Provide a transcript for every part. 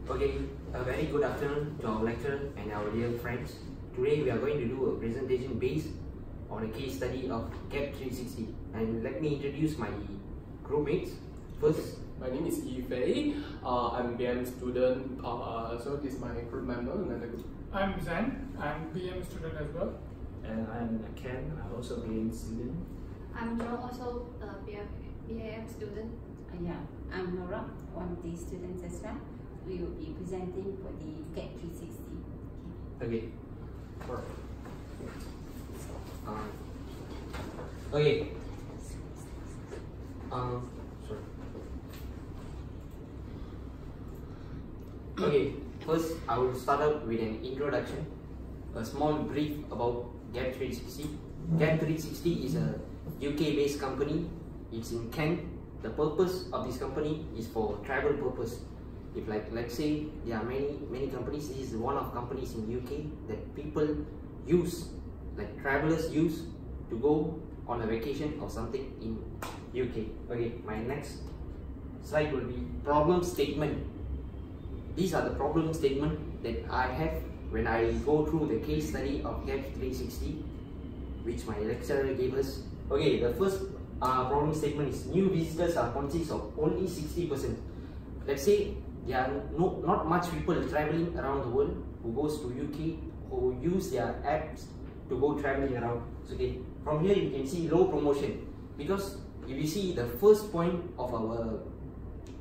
Okay, a very good afternoon to our lecturer and our dear friends. Today we are going to do a presentation based on a case study of GAP 360. And let me introduce my groupmates. First, my name is Yifei. I'm BM student. So this is my group member. Another group. I'm Zen. I'm BM student as well. And I'm Ken. I'm also BM student. I'm John, also a BAM student. Yeah, I'm Nora, one of the students as well. We will be presenting for the GAP 360. okay. Okay. Sorry. Okay, first I will start out with an introduction, a small brief about GAP 360. GAP 360 is a UK-based company. It's in Kent. The purpose of this company is for travel purpose. If let's say there are many companies, this is one of companies in UK that people use, like travelers use to go on a vacation or something in UK. Okay, my next slide will be problem statement. These are the problem statement that I have when I go through the case study of GAP 360, which my lecturer gave us. Okay, the first problem statement is new visitors are consist of only 60%. Let's say there are not much people traveling around the world who goes to UK, who use their apps to go traveling around. So, okay, from here you can see low promotion, because if you see the first point of our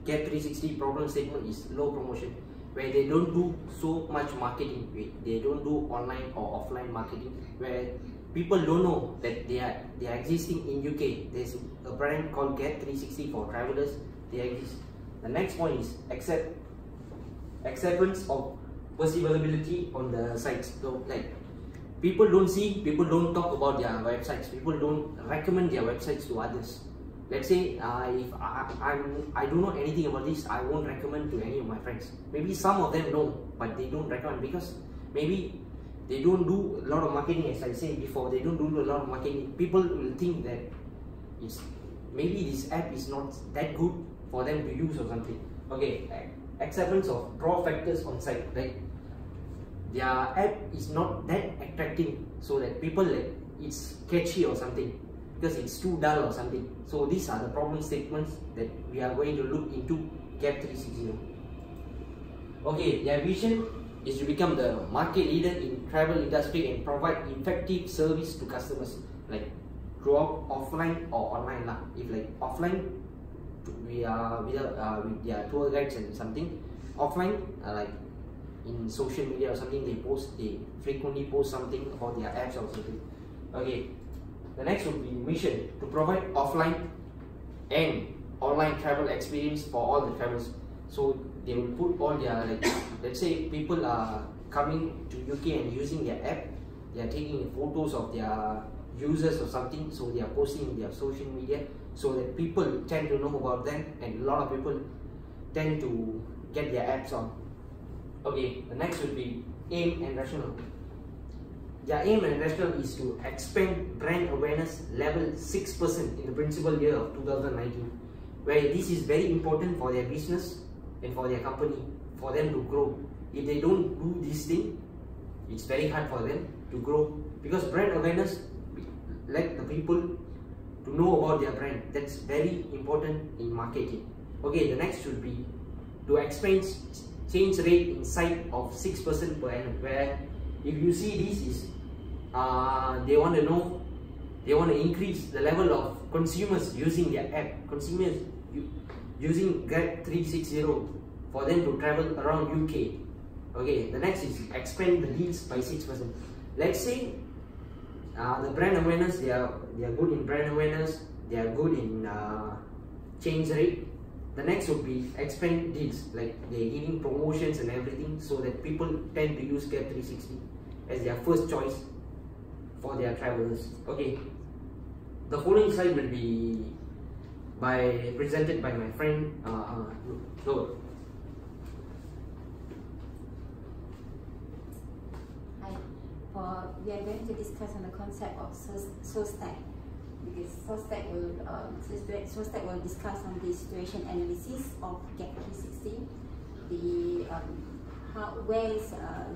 GAP 360 problem statement is low promotion, where they don't do so much marketing. They don't do online or offline marketing, where people don't know that they are existing in UK. There's a brand called GAP 360 for travelers. They exist. The next point is acceptance of perceivability on the sites. So like people don't see, people don't talk about their websites, people don't recommend their websites to others. Let's say if I don't know anything about this, I won't recommend to any of my friends. Maybe some of them know, but they don't recommend because maybe they don't do a lot of marketing. As I said before, they don't do a lot of marketing. People will think that maybe this app is not that good for them to use or something. Okay, acceptance of draw factors on site, like their app is not that attractive, so that people like it's catchy or something, because it's too dull or something. So these are the problem statements that we are going to look into GAP 360. Okay, their vision is to become the market leader in travel industry and provide effective service to customers, like throughout offline or online lah. If like offline, we are with their tour guides and something. Offline, like in social media or something, they frequently post something about their apps or something. Okay, the next would be mission, to provide offline and online travel experience for all the travelers. So they will put all their, like, let's say people are coming to UK and using their app, they are taking photos of their users or something, so they are posting in their social media, so that people tend to know about them, and a lot of people tend to get their apps on. Okay, the next would be aim and rationale. Their aim and rationale is to expand brand awareness level 6% in the principal year of 2019, where this is very important for their business and for their company, for them to grow. If they don't do this thing, it's very hard for them to grow, because brand awareness, let the people to know about their brand. That's very important in marketing. Okay, the next should be to expand change rate inside of 6% per annum, where if you see this is they want to know, they want to increase the level of consumers using their app, consumers using GAP 360 for them to travel around UK. Okay, the next is expand the deals by 6%. Let's say the brand awareness, they are good in brand awareness, they are good in change rate. The next would be expand deals, like they're giving promotions and everything, so that people tend to use GAP 360 as their first choice for their travelers. Okay, the following slide will be presented by my friend Noah. Hi, we are going to discuss on the concept of SOSTAC. Because SOSTAC will discuss on the situation analysis of GAP 360, the where is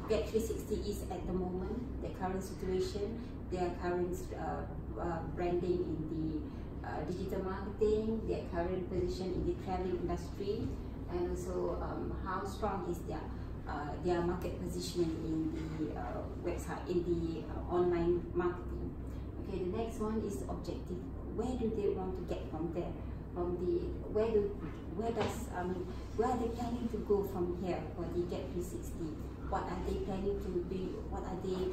Get360 is at the moment, their current situation, their current branding in the digital marketing, their current position in the travel industry, and also how strong is their market positioning in the website, in the online marketing. Okay, the next one is objective. Where do they want to get from there? Where are they planning to go from here for the Get360? What are they planning to be? What are they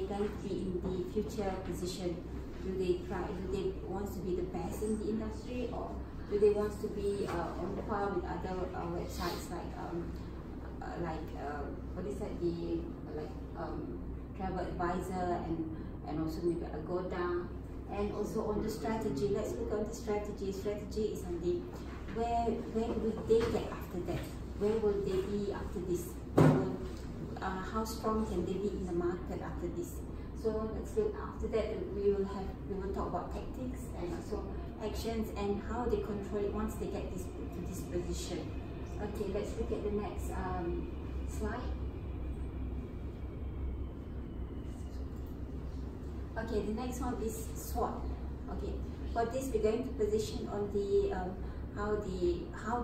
planning to be in the future position? Do they want to be the best in the industry, or do they want to be on par with other websites like what is that, Travel Advisor and also maybe Agoda? And also on the strategy, let's look at the strategy. Strategy is on the where will they get after that? Where will they be after this? How strong can they be in the market after this? So let's look after that. We will talk about tactics and also actions and how they control it once they get to this position. Okay, let's look at the next slide. Okay, the next one is SWOT. Okay, for this we're going to position on the how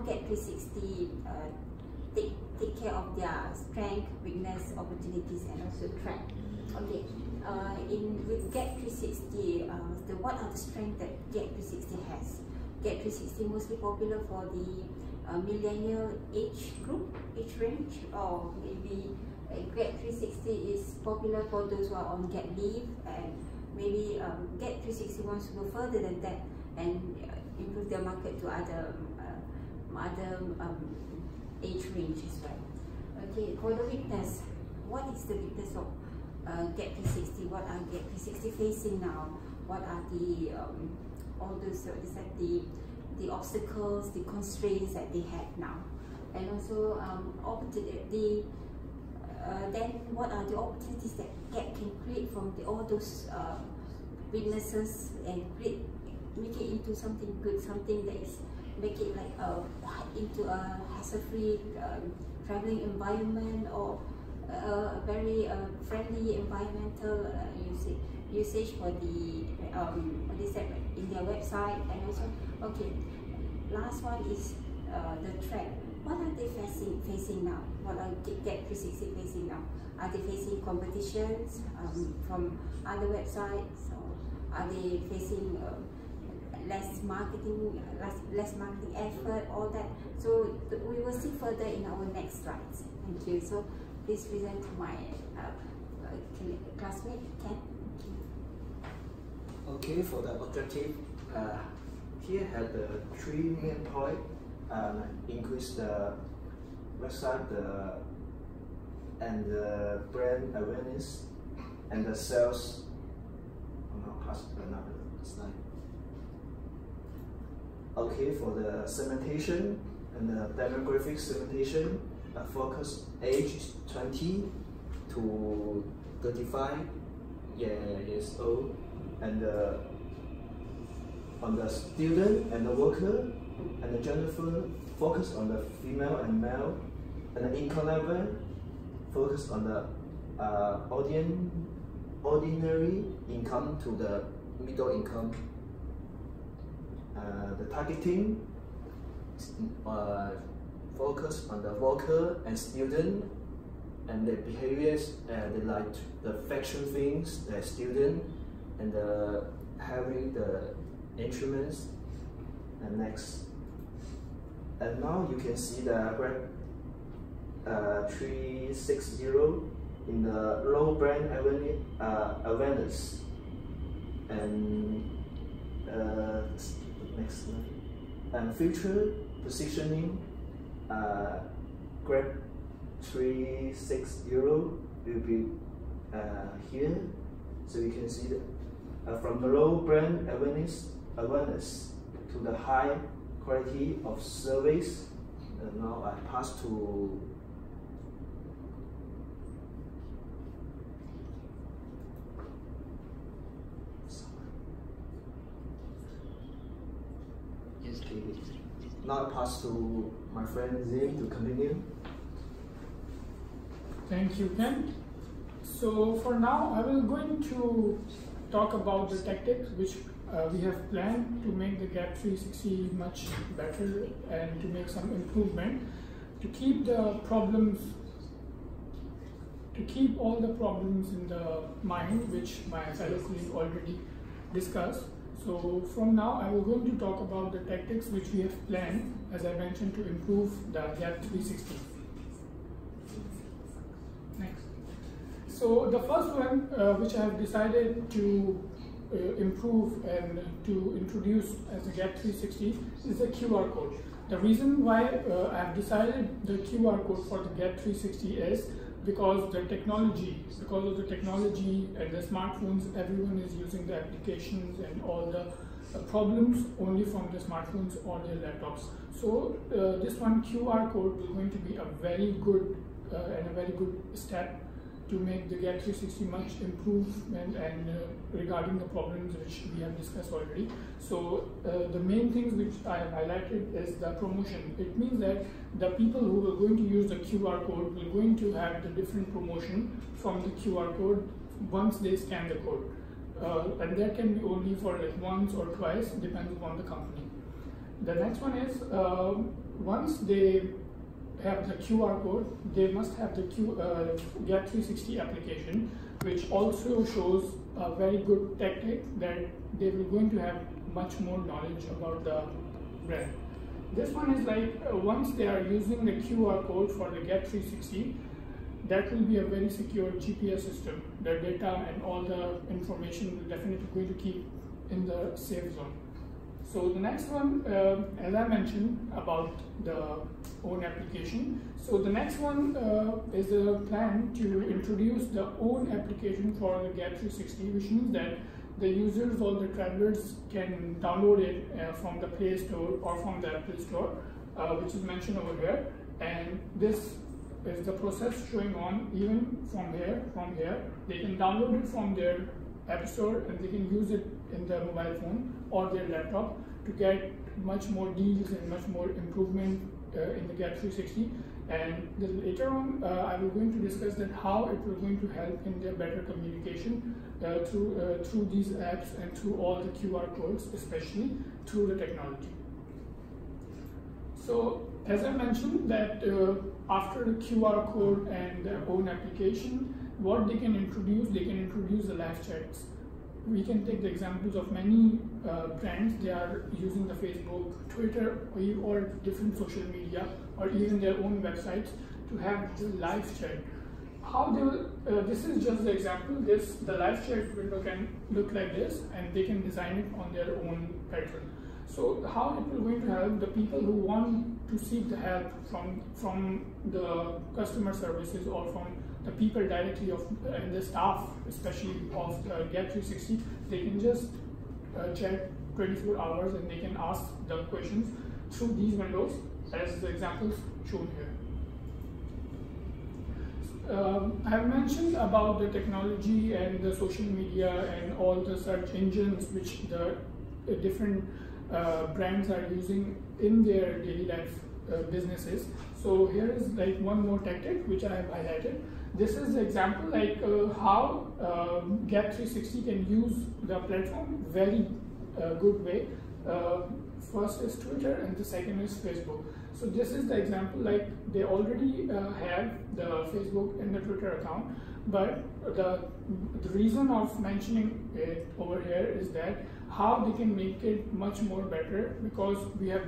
Get360 take care of their strength, weakness, opportunities, and also threat. Okay, with Get360, what are the strengths that Get360 has? Get360 mostly popular for the millennial age range, or maybe Get360 is popular for those who are on Get Leave, and maybe Get360 wants to go further than that and improve their market to other age range as well. Okay, for the weakness, what is the weakness of Get360? What are Get360 facing now? What are the all those the obstacles, the constraints that they have now, and also then what are the opportunities that Get can create from all those weaknesses and make it into something good, something that is make it like into a hassle-free traveling environment, or a very friendly environmental usage for the what is that, in their website. And also, okay, last one is the threat. What are they facing now? What are Get360 facing now? Are they facing competitions from other websites, or are they facing less marketing effort, all that? So we will see further in our next slides. Thank you. So please present to my classmate, Ken. Okay, for the objective, here have the 3 main points. Increase the website and the brand awareness and the sales. I'll pass another slide. Okay, for the segmentation and the demographic segmentation, focus age 20 to 35 years old, and on the student and the worker, and the gender focus on the female and male, and the income level focus on the ordinary income to the middle income. The targeting focus on the worker and student, and their behaviors. They like the fashion things, the student, and having the instruments. And next, and now you can see the graph 360 in the low brand awareness, and next slide, and future positioning. Graph 360 will be here, so you can see that from the low brand awareness to the high quality of service. And now I pass to now I pass to my friend Zim to continue. Thank you, Ken. So for now, I will going to talk about the tactics which we have planned to make the GAP 360 much better and to make some improvement, to keep all the problems in the mind, which my fellow colleague already discussed. So from now, I will going to talk about the tactics which we have planned, as I mentioned, to improve the GAP 360. Next. So the first one, which I have decided to improve and to introduce as a GAP 360 is the QR code. The reason why I have decided the QR code for the GAP 360 is because of the technology and the smartphones, everyone is using the applications and all the problems only from the smartphones or their laptops. So this one QR code is going to be a very good and a very good step to make the GAP 360 much improvement and regarding the problems which we have discussed already. So the main things which I have highlighted is the promotion. It means that the people who are going to use the QR code will going to have the different promotion from the QR code once they scan the code. And that can be only for like once or twice, depends upon the company. The next one is once they have the QR code, they must have the GAP 360 application, which also shows a very good tactic that they will going to have much more knowledge about the brand. This one is like once they are using the QR code for the GAP 360, that will be a very secure GPS system. The data and all the information will definitely going to keep in the safe zone. So the next one, as I mentioned about the own application. So the next one is a plan to introduce the own application for the GAP 360, which means that the users or the travelers can download it from the Play Store or from the Apple Store, which is mentioned over here. And this is the process showing on even from here. They can download it from their App Store and they can use it in their mobile phone or their laptop to get much more deals and much more improvement in the GAP 360. And later on, I will going to discuss that how it will going to help in their better communication through these apps and through all the QR codes, especially through the technology. So as I mentioned that after the QR code and their own application, what they can introduce the live chats. We can take the examples of many brands. They are using the Facebook, Twitter, or different social media, or even their own websites to have the live chat. How they will, this is just the example. The live chat window can look like this, and they can design it on their own pattern. So how it will going to help the people who want to seek the help from the customer services or from the people directly and the staff, especially of the GAP 360, they can just chat 24 hours and they can ask the questions through these windows as the examples shown here. I have mentioned about the technology and the social media and all the search engines which the different brands are using in their daily life businesses. So here is like one more tactic which I have highlighted. This is the example like how GAP 360 can use the platform very good way. First is Twitter and the second is Facebook. So this is the example like they already have the Facebook and the Twitter account, but the reason of mentioning it over here is that how they can make it much more better, because we have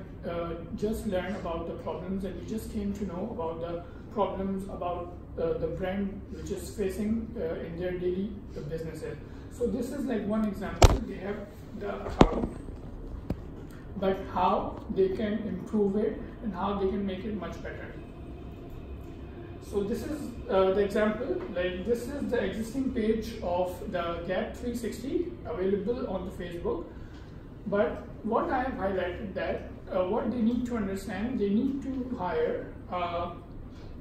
just learned about the problems and we just came to know about the problems about the brand which is facing in their daily businesses. So this is like one example. They have the account, but how they can improve it and how they can make it much better. So this is the example, like this is the existing page of the GAP 360 available on the Facebook. But what I have highlighted that what they need to understand, they need to hire a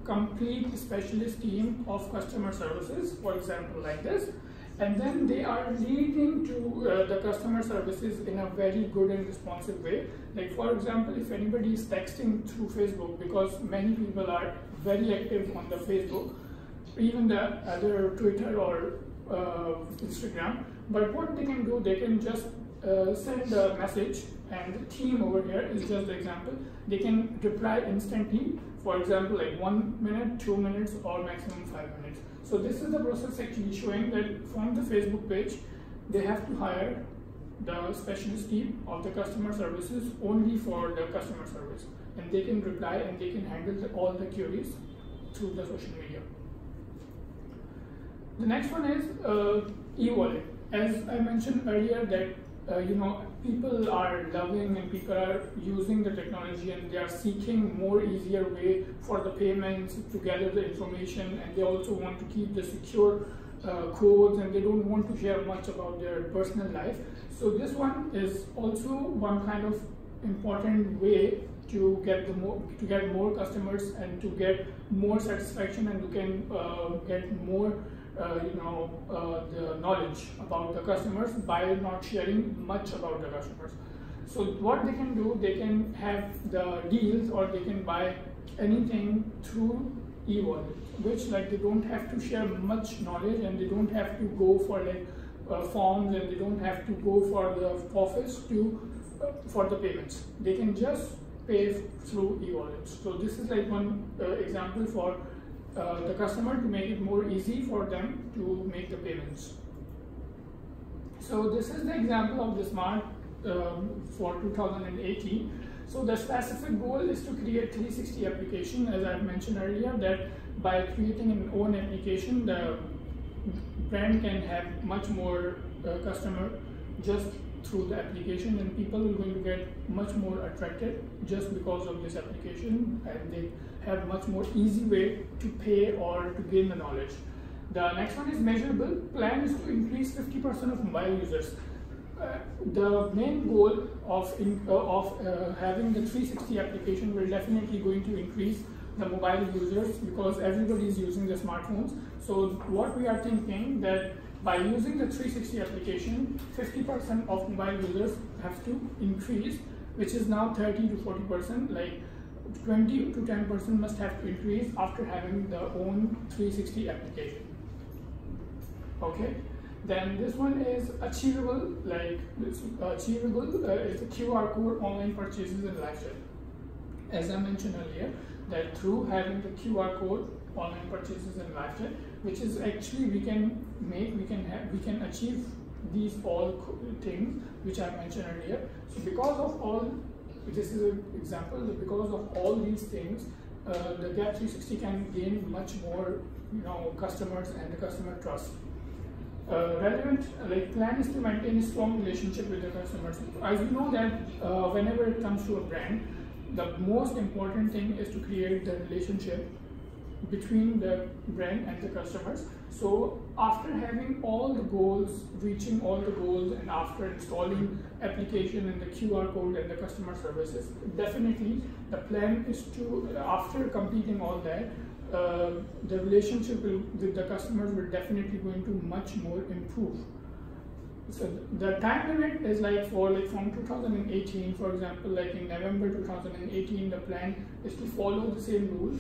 complete specialist team of customer services, for example like this, and then they are leading to the customer services in a very good and responsive way. Like for example, if anybody is texting through Facebook, because many people are very active on the Facebook, even the other Twitter or Instagram. But what they can do, they can just send a message, and the team over here is just the example. They can reply instantly, for example, like 1 minute, 2 minutes, or maximum 5 minutes. So this is the process actually showing that from the Facebook page, they have to hire the specialist team of the customer services only for the customer service, and they can reply and they can handle all the queries through the social media. The next one is e-wallet. As I mentioned earlier that people are loving and people are using the technology, and they are seeking more easier way for the payments to gather the information, and they also want to keep the secure codes, and they don't want to share much about their personal life. So this one is also one kind of important way to get more customers and to get more satisfaction, and you can get more the knowledge about the customers by not sharing much about the customers. So what they can do, they can have the deals, or they can buy anything through e-wallet, which like they don't have to share much knowledge, and they don't have to go for like forms, and they don't have to go for the office for the payments. They can just pay through e-wallet. So this is like one example for the customer to make it more easy for them to make the payments. So this is the example of the Smart for 2018. So the specific goal is to create 360 application, as I mentioned earlier, that by creating an own application, the brand can have much more customer just through the application, and people are going to get much more attracted just because of this application, and they have much more easy way to pay or to gain the knowledge. The next one is measurable. Plan is to increase 50% of mobile users. The main goal of having the 360 application will definitely going to increase the mobile users, because everybody is using the smartphones. So what we are thinking that by using the 360 application, 50% of mobile users have to increase, which is now 30 to 40%, like 20 to 10% must have to increase after having their own 360 application. Okay, then this one is achievable, like it's achievable is a QR code online purchases and lifestyle. As I mentioned earlier, that through having the QR code online purchases and lifestyle, which is actually we can achieve these all things which I mentioned earlier. So because of all, this is an example, that because of all these things, the Gap 360 can gain much more customers and the customer trust. Relevant, like plan is to maintain a strong relationship with the customers. As you know that whenever it comes to a brand, the most important thing is to create the relationship between the brand and the customers. So after having all the goals, reaching all the goals, and after installing application and the QR code and the customer services, definitely the plan is to, after completing all that, the relationship with the customers will definitely going to much more improve. So the time limit is like from 2018, for example, like in November 2018, the plan is to follow the same rules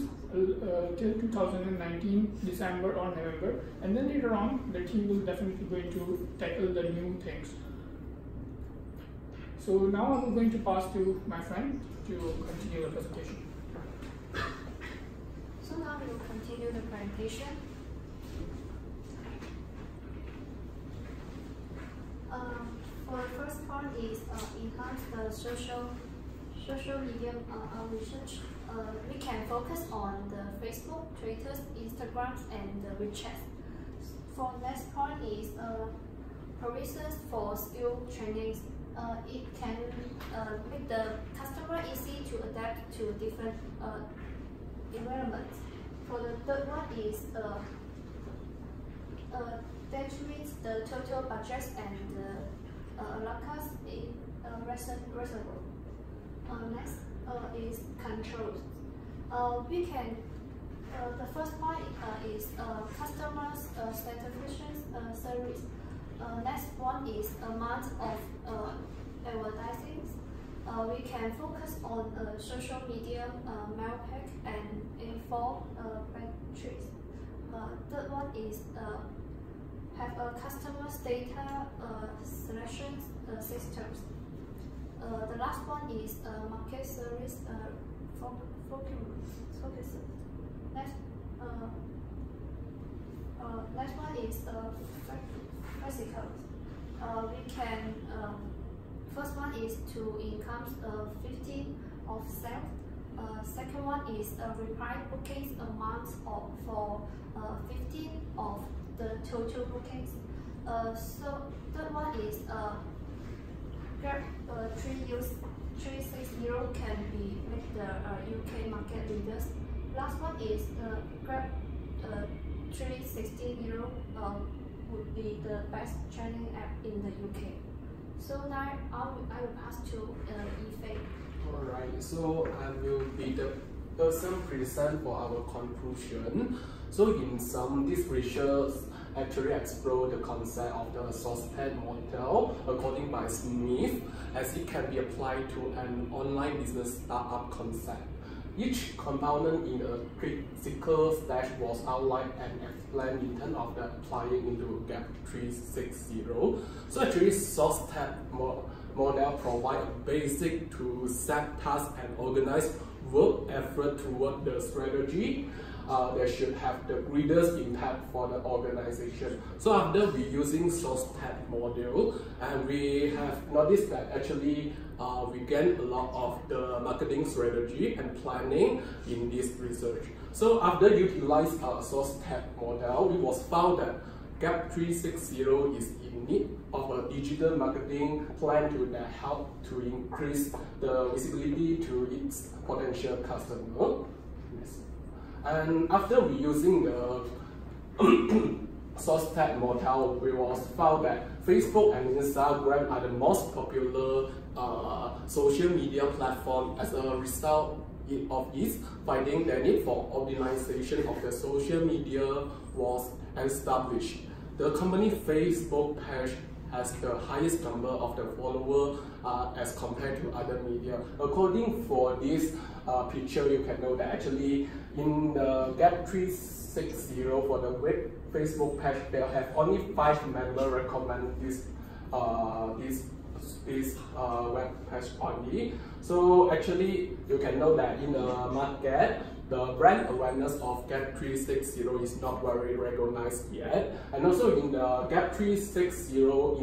till 2019 December or November, and then later on the team will definitely going to tackle the new things. So now I'm going to pass to my friend to continue the presentation. So now we will continue the presentation. For the first part is enhance the social media research. We can focus on the Facebook, Twitter, Instagram, and the WeChat. For next part is provisions for skill trainings. It can make the customer easy to adapt to different environments. For the third one is determines the total budgets and allocats in reasonable. Next is controls. We can the first point is customers satisfaction service. Next one is amount of advertising. We can focus on social media, mail pack, and info batteries. Third one is have a customer's data selection systems. The last one is market service focus. Next one is physical. We can first one is to income 15 of sales. Second one is reply bookings amount for 15 of the total bookings. So third one is Grab 360 can be make the UK market leaders. Last one is Grab 360 would be the best training app in the UK. So now I will pass to Yifei. Alright, so I will be the person present for our conclusion. So in sum, this research actually explore the concept of the saucepan model according by Smith, as it can be applied to an online business startup concept. Each component in a critical stage was outlined and explained in terms of the applying into GAP 360. So actually, saucepan model provide a basic to set tasks and organize work effort toward the strategy. They should have the greatest impact for the organization. So after we using saucepan model, and we have noticed that actually we gain a lot of the marketing strategy and planning in this research. So after utilize saucepan model, it was found that GAP 360 is in need of a digital marketing plan to help to increase the visibility to its potential customer. Yes. And after we using the saucepan model, we was found that Facebook and Instagram are the most popular social media platform. As a result of its finding, the need for optimization of the social media was established. The company Facebook page has the highest number of the followers as compared to other media. According for this picture, you can know that actually in the GAP 360 for the web Facebook page, they have only 5 members recommend this web page only. So actually, you can know that in the market, the brand awareness of GAP 360 is not very recognized yet. And also in the GAP 360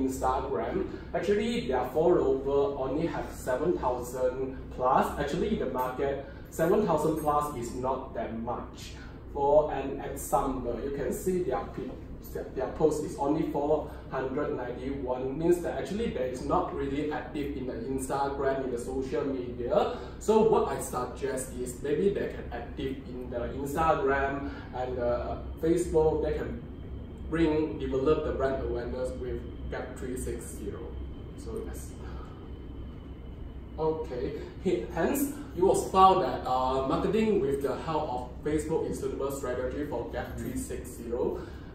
Instagram, actually their follower only have 7,000 plus. Actually in the market, 7,000 plus is not that much. For an example, you can see their post is only 491, means that actually they is not really active in the Instagram, in the social media. So what I suggest is maybe they can active in the Instagram and Facebook. They can develop the brand awareness with GAP 360. So yes. Okay, hence it was found that marketing with the help of Facebook is suitable strategy for GAP 360.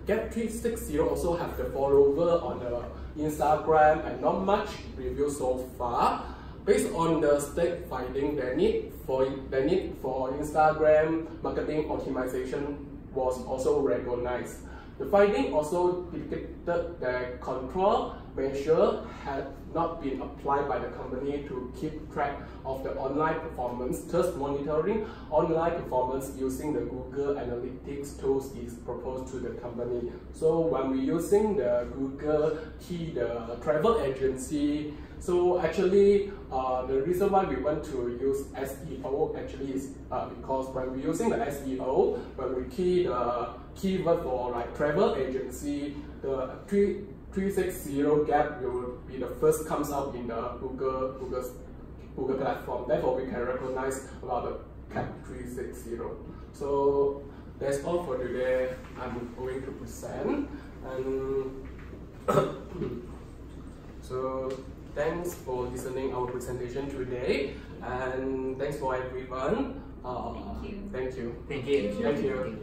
GAP 360 also have the follower on the Instagram and not much review so far. Based on the state finding, the need for Instagram marketing optimization was also recognized. The finding also indicated that control measure had not been applied by the company to keep track of the online performance. Thus, monitoring online performance using the Google Analytics tools is proposed to the company. So when we're using the Google key, the travel agency, so actually the reason why we want to use SEO actually is because when we're using the SEO, when we key the keyword for like travel agency, the 360 GAP will be the first comes out in the Google platform. Therefore, we can recognize about the GAP 360. So that's all for today. I'm going to present, and so thanks for listening our presentation today, and thanks for everyone. Thank you. Thank you. Thank you. Thank you.